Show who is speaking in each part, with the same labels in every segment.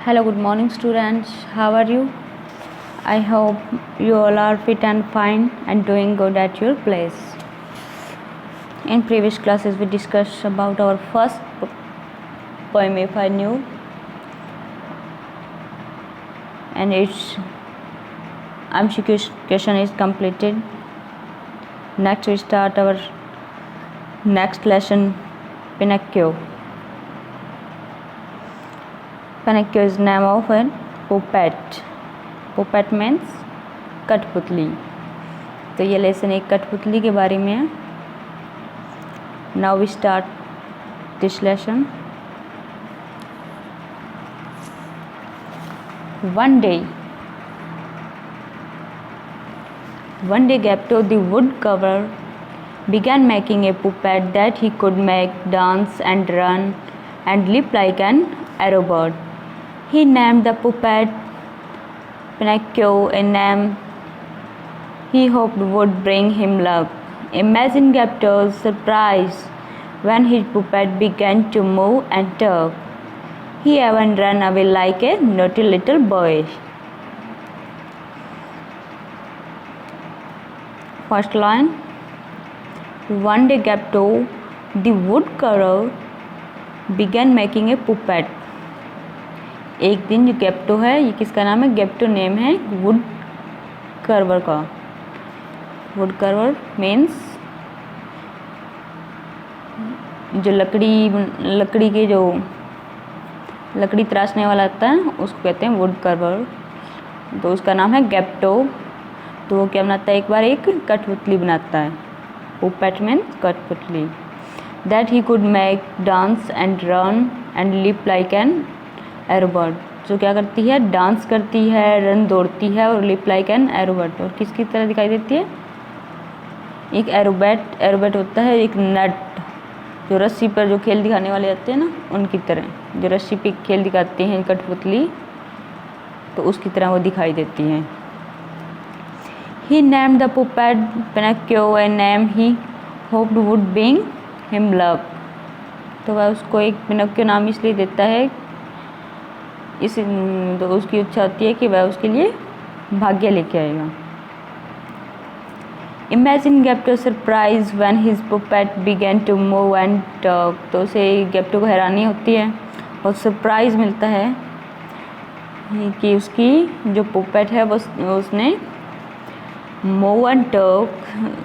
Speaker 1: Hello, good morning, students. How are you? I hope you all are fit and fine and doing good at your place. In previous classes, we discussed about our first poem, If I Knew, and its MCQ question is completed. Next, we start our next lesson, Pinocchio. Pinocchio is name of a puppet. Puppet means कठपुतली। तो ये lesson एक कठपुतली के बारे में है। Now we start this lesson. One day Geppetto the woodcutter began making a puppet that he could make dance and run and leap like an arrow bird. He named the puppet Pinocchio, a name he hoped would bring him luck. Imagine Geppetto's surprise when his puppet began to move and talk. He even ran away like a naughty little boy. First line. One day Geppetto, the woodcutter, began making a puppet. एक दिन जो गेप्टो है, ये किसका नाम है? गेप्टो name है would कर्वर का। वुड कर्वर मीन्स जो लकड़ी के जो लकड़ी तराशने वाला होता है उसको कहते हैं वुड कर्वर। तो उसका नाम है गेप्टो। तो वो क्या बनाता है? एक बार एक कठपुतली बनाता है। पुपेट मीन्स कठपुतली। That he could make dance and run and leap like an arrow bird. जो क्या करती है? डांस करती है, रन दौड़ती है और लिप लाइक एन एरोबर्ड। और किसकी तरह दिखाई देती है? एक एरोबेट होता है एक नट जो रस्सी पर जो खेल दिखाने वाले आते हैं ना, उनकी तरह जो रस्सी पे खेल दिखाते हैं कठपुतली, तो उसकी तरह वो दिखाई देती हैं। He named the puppet Pinocchio, a name he hoped would bring him luck. तो वह उसको एक पिनोक्यो नाम इसलिए देता है, तो उसकी इच्छा होती है कि वह उसके लिए भाग्य लेके आएगा। Imagine Geppetto's surprise when his puppet began to move and talk. तो उसे गेप्टो को हैरानी होती है और सरप्राइज मिलता है कि उसकी जो पुपेट है वो उसने मूव एंड टॉक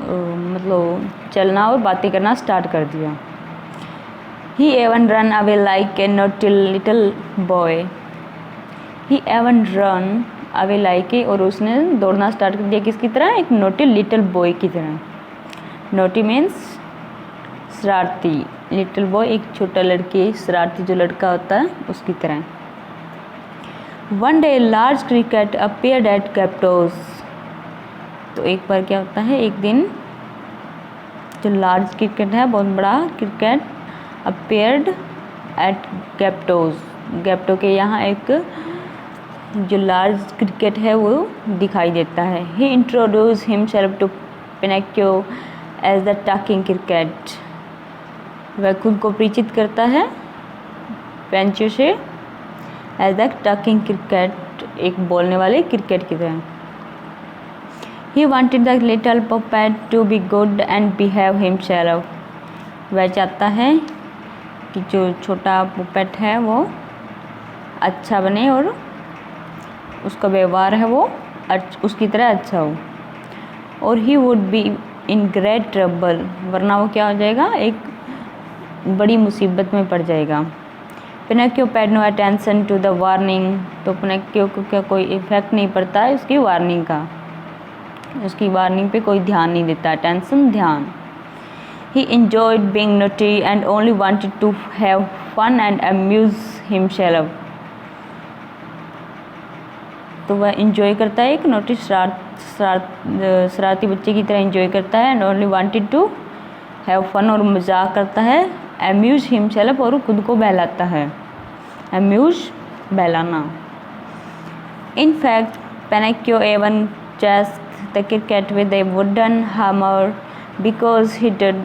Speaker 1: मतलब चलना और बातें करना स्टार्ट कर दिया। He even ran away like a naughty little boy. He even run away like a, और उसने दौड़ना स्टार्ट कर दिया किसकी तरह? एक नोटी लिटिल बॉय की तरह। नोटी मीन्स शरारती, लिटिल बॉय एक छोटा लड़की, शरारती जो लड़का होता है उसकी तरह। One day large cricket appeared at Geppetto's. तो एक बार क्या होता है? एक दिन जो लार्ज क्रिकेट है, बहुत बड़ा क्रिकेट, appeared at Geppetto's. गेप्टो के यहाँ एक जो लार्ज क्रिकेट है वो दिखाई देता है। He introduced himself to Pinocchio as the talking cricket. वह खुद को परिचित करता है पेंचो से as the talking cricket, एक बोलने वाले क्रिकेट की तरह। He wanted the little puppet to be good and behave himself. वह चाहता है कि जो छोटा पुपेट है वो अच्छा बने और उसका व्यवहार है वो उसकी तरह अच्छा हो। और he would be in great trouble, वरना वो क्या हो जाएगा? एक बड़ी मुसीबत में पड़ जाएगा। Pinocchio paid no attention to the warning. तो पिनोक्यो को क्या कोई इफेक्ट नहीं पड़ता है उसकी वार्निंग का, उसकी वार्निंग पे कोई ध्यान नहीं देता। अटेंशन ध्यान। He enjoyed being naughty and only wanted to have fun and amuse himself. तो वह इंजॉय करता है, एक नोटी शरारती बच्चे की तरह इंजॉय करता है। And only wanted to have fun, और मजाक करता है। अम्यूज हिमसेल्फ, और खुद को बहलाता है। अम्यूज बहलाना। In fact Pinocchio even chased the cricket with a wooden hammer because he did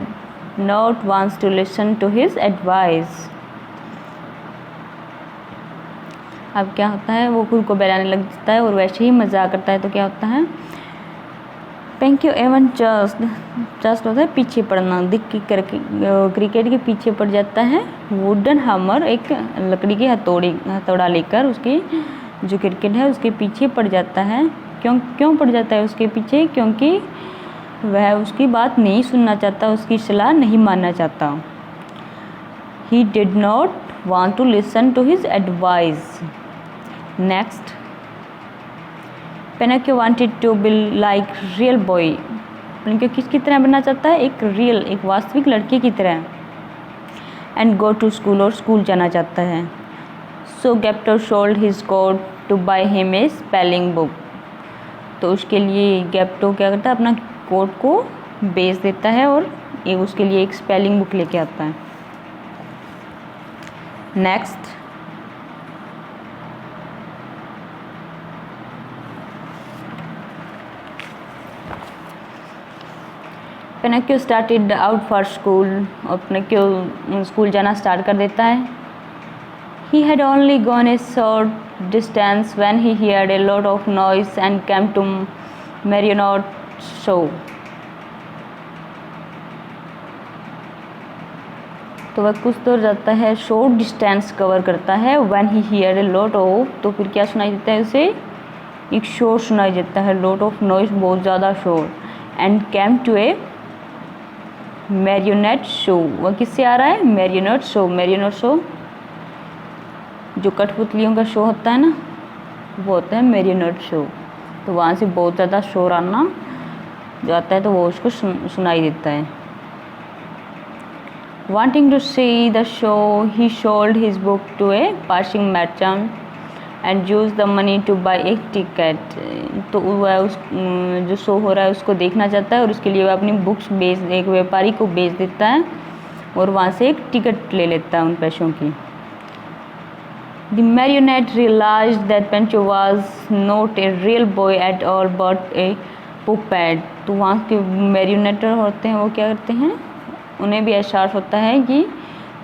Speaker 1: not want to listen to his advice. अब क्या होता है, वो खुद को बहलाने लग जाता है और वैसे ही मजाक करता है। तो क्या होता है, पेंक्यू एवन जस्ट होता है पीछे पड़ना, दिख करके क्रिकेट के पीछे पड़ जाता है। वुडन हैमर, एक लकड़ी की हथौड़ा लेकर उसकी जो क्रिकेट है उसके पीछे पड़ जाता है। क्यों पड़ जाता है उसके पीछे? क्योंकि वह उसकी बात नहीं सुनना चाहता, उसकी सलाह नहीं मानना चाहता। He did not want to listen to his advice. Next, Pinocchio wanted to be like real boy. Pinocchio किसकी तरह बनना चाहता है? एक वास्तविक लड़के की तरह। And go to school, और स्कूल जाना चाहता है। So Geppetto sold his coat to buy him a spelling book. तो उसके लिए गेप्टो क्या करता है, अपना कोट को बेच देता है और उसके लिए एक स्पेलिंग बुक लेके आता है। Next, Pinocchio started out for school, और पिनोकियो स्कूल जाना स्टार्ट कर देता है। He had only gone a short distance when he heard a lot of noise and came to marionette show. तो वह कुछ दूर जाता है, शॉर्ट डिस्टेंस कवर करता है। When he here a lot of, तो फिर क्या सुनाई देता है उसे? एक शोर सुनाई देता है, लॉट ऑफ नॉइज, बहुत ज़्यादा शोर। And came to a marionette show, वह किससे आ रहा है? मैरियोनेट शो। मैरियोनेट शो जो कठपुतलियों का शो होता है ना, वो होता है मैरियोनेट शो। तो वहाँ से बहुत ज़्यादा शोर आना जाता है, तो वो उसको सुनाई देता है। Wanting to see the show, he sold his book to a passing merchant and used the money to buy a ticket. तो वह उस जो शो हो रहा है उसको देखना चाहता है और उसके लिए वह अपनी बुक्स एक व्यापारी को बेच देता है और वहाँ से एक टिकट ले लेता है उन पैसों की। The marionette realized that Pancho was not a real boy at all but a puppet. तो वहाँ के मैरियोनेटर होते हैं वो क्या करते हैं, उन्हें भी एहसास होता है कि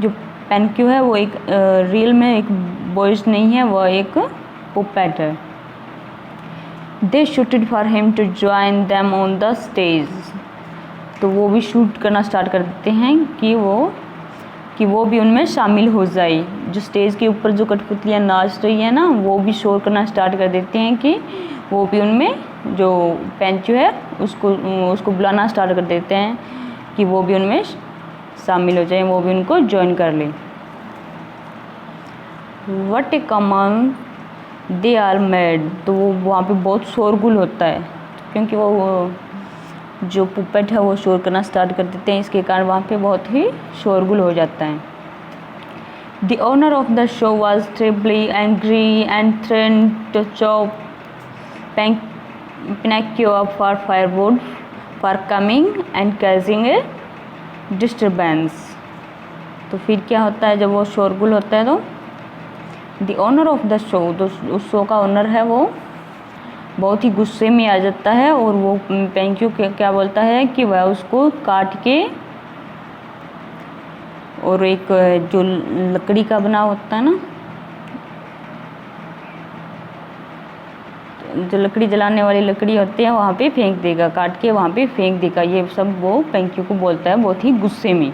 Speaker 1: जो पेनक्यू है वो एक रियल में एक बॉयज नहीं है, वह एक पुपेट है। They shouted for him to join them on the stage, तो वो भी शूट करना स्टार्ट कर देते हैं कि वो भी उनमें शामिल हो जाए। जो स्टेज के ऊपर जो कठपुतलियाँ नाच रही है ना, वो भी शोर करना स्टार्ट कर देते हैं कि वो भी उनमें, जो पेंचू है उसको बुलाना स्टार्ट कर देते हैं कि वो भी उनमें शामिल हो जाए, वो भी उनको ज्वाइन कर ले। What a common they are made, तो वो वहाँ पे बहुत शोरगुल होता है क्योंकि वो जो पुपेट है वो शोर करना स्टार्ट कर देते हैं, इसके कारण वहाँ पे बहुत ही शोरगुल हो जाता है। The owner of the show was triply angry and threatened to chop Pinocchio up for firewood for coming and causing a disturbance। तो फिर क्या होता है, जब वो शोरगुल होता है तो the owner of the show, तो उस शो का ओनर है वो बहुत ही गुस्से में आ जाता है और वो पेंक्यू क्या बोलता है कि वह उसको काट के, और एक जो लकड़ी का बना होता है ना, जो लकड़ी जलाने वाली लकड़ी होती है वहाँ पे फेंक देगा, काट के वहाँ पे फेंक देगा। ये सब वो पेंक्यू को बोलता है बहुत ही गुस्से में।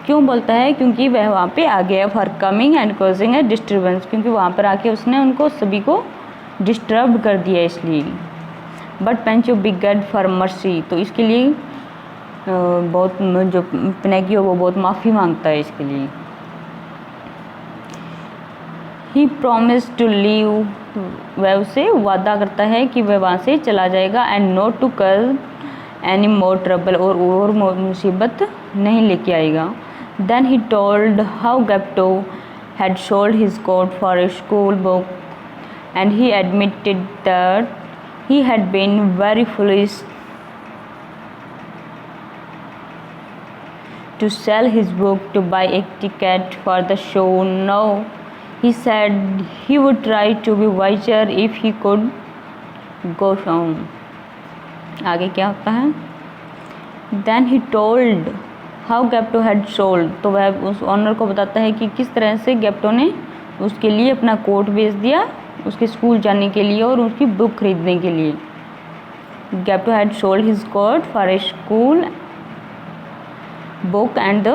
Speaker 1: क्यों बोलता है? क्योंकि वह वहाँ पे आ गया for coming and causing A disturbance, क्योंकि वहाँ पर आके उसने उनको सभी को डिस्टर्ब कर दिया इसलिए। बट पेंचो बिगेड फॉर मर्सी, तो इसके लिए बहुत जो पिनोकियो वो बहुत माफ़ी मांगता है इसके लिए। ही प्रोमिस टू लीव, वह उसे वादा करता है कि वह वहाँ से चला जाएगा। And not to cause any more trouble, और मुसीबत नहीं लेके आएगा। Then he told how Geppetto had sold his coat for a school book and he admitted that he had been very foolish to sell his book to buy a ticket for the show. Now he said he would try to be wiser if he could go home. आगे क्या होता है? Then he told how Geppetto had sold, तो वह उस honour को बताता है कि किस तरह से गेप्टो ने उसके लिए अपना कोट बेच दिया उसके स्कूल जाने के लिए और उसकी बुक खरीदने के लिए। Geppetto had sold his coat for a school book and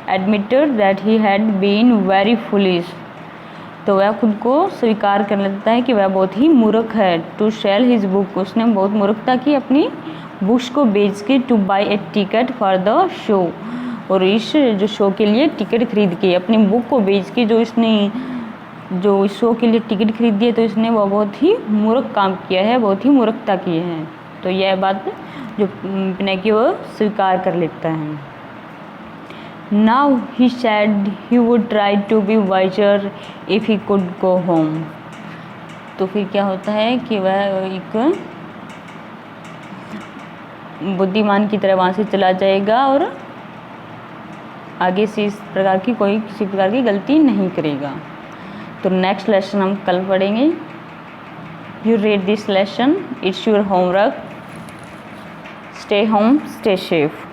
Speaker 1: admitted that he had been very foolish. तो वह खुद को स्वीकार कर लेता है कि वह बहुत ही मूर्ख है। टू सेल हिज बुक, उसने बहुत मूर्खता की अपनी बुक्स को बेच के। Two by A ticket for the show, और इस जो शो के लिए टिकट खरीद के, अपनी बुक को बेच के जो इसने जो इस शो के लिए टिकट खरीदी है, तो इसने वो बहुत ही मूर्ख काम किया है, बहुत ही मूर्खता की है। तो यह बात जो पिनोकियो वो स्वीकार कर लेता है। Now he said he would try to be wiser if he could go home। तो फिर क्या होता है कि वह एक बुद्धिमान की तरह वहाँ से चला जाएगा और आगे से इस प्रकार की किसी प्रकार की गलती नहीं करेगा। तो नेक्स्ट लेसन हम कल पढ़ेंगे। You read this lesson, it's your homework. Stay home, stay safe.